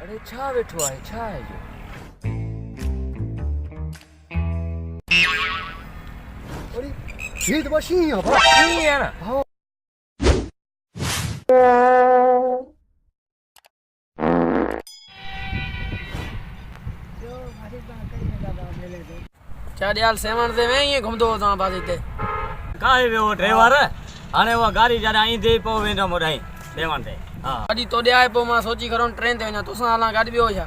अरे छा वेठो आहे, छा आहे इहो? अरे ये तो बस ही है भाई। हीअं आहे न? हाँ छा ॾियाल सेवण ते में ईअं घुमंदो हो तव्हां पासे हिते? काहे वियो ड्राइवर हाणे उहा गाड़ी जॾहिं ईंदी पोइ वेंदो मुॾाई सेवन ते। हा गाॾी तोॾे आहे पोइ मां सोची खरो ट्रेन ते वञा, तोसां हलां गाॾी ॿियो छा?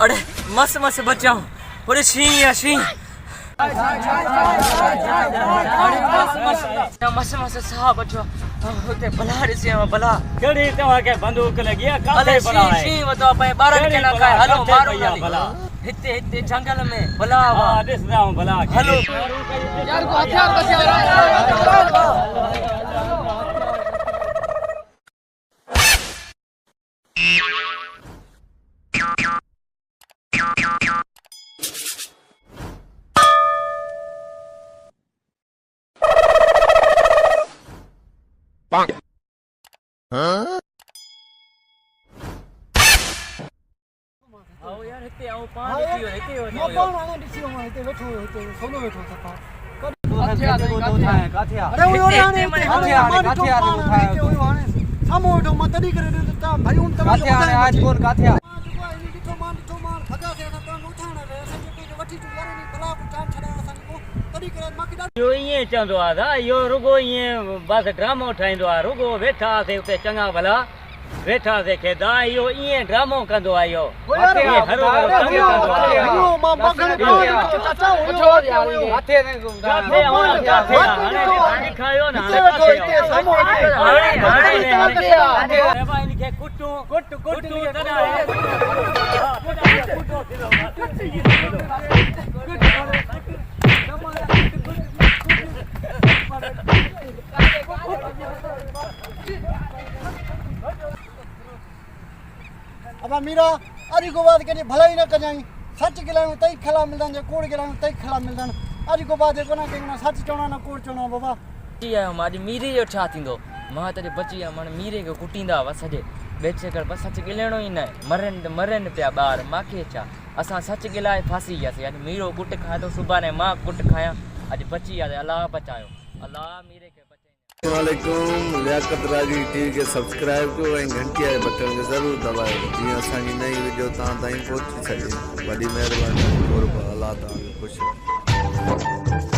अरे मस्त मस्त बचाओ, पूरे शीं आहे शीं। मस्त मस्त साहब बचो हुते भला ॾिसी भला कहिड़ी तव्हांखे बंदूक लॻी आहे? अरे काथे भला शीं आहे? शीं वतो पंहिंजे ॿारनि खे न खाए, हलो काथे मारो पई आहे गाॾी। भला? हिते हिते जंगल में भला हा हुआ। ॾिसंदा आहियूं भला हलो यार को हथियार आओ यार हिते आओ पान ॾिसी वञो, हिते वञो। मैं कौन आने दिसी हूं इते बैठो इते सोनो बैठो था। काथे अरे वो हिते- आने हिते काथे आने सामो बैठो मत दी करे ता भाई उन तक काथे हाणे आज कोन काथे आहे? भगा से ना तो उठाना रे सजे के वठी तू यार नी भला को जान छड़ा असन को तड़ी करे मां की इहो ईअं चवंदो आहे दा, इहो रुगो ईअं बसि ड्रामो ठाहींदो आहे, रुगो वेठासीं उते चङा भला वेठासीं खेदा, इहो ईअं ड्रामो कंदो आहे इहो। यार ईअं हरो हरो तंग कंदो आहे। यो मां बगन चाचा पुछो यार इहो। काथे हाणे ॾेखारियो न हाणे हिते काथे हिते सामो हाणे इनखे कुटूं कुट कुटूं अब मीरा अरी को बात करी भलाई न कजाई सच गिलाऊं तई खला मिलदन जे कोड़ गिलाऊं तई खला मिलदन अरी को बात को ना केना सच चोणा न कोड़ चोणा बाबा बची आयो मां, अॼु मीरे जो छा थींदो? मां त अॼु बची आहियां, माना मीरे खे कुटींदा हुआ सॼे बेचे कर, बसि सच गिलाइणो ई न आहे। मरनि पिया ॿार, मूंखे छा? असां सच गिलाए फासी वियासीं। अॼु मीरो कुट खाए थो, सुभाणे मां कुट खायां। अॼु बची वियासीं, अलाह बचायो, अलाह मीरे खे बचाईं। अस्सलामुअलैकुम, लियाकत राजी टीवी के सब्सक्राइब कयो ऐं घंटी वारे बटन खे ज़रूरु दबायो जीअं असांजी नई वीडियो तव्हां ताईं पहुची सघे। वॾी महिरबानी, अलाह तव्हांखे ख़ुशि रखे।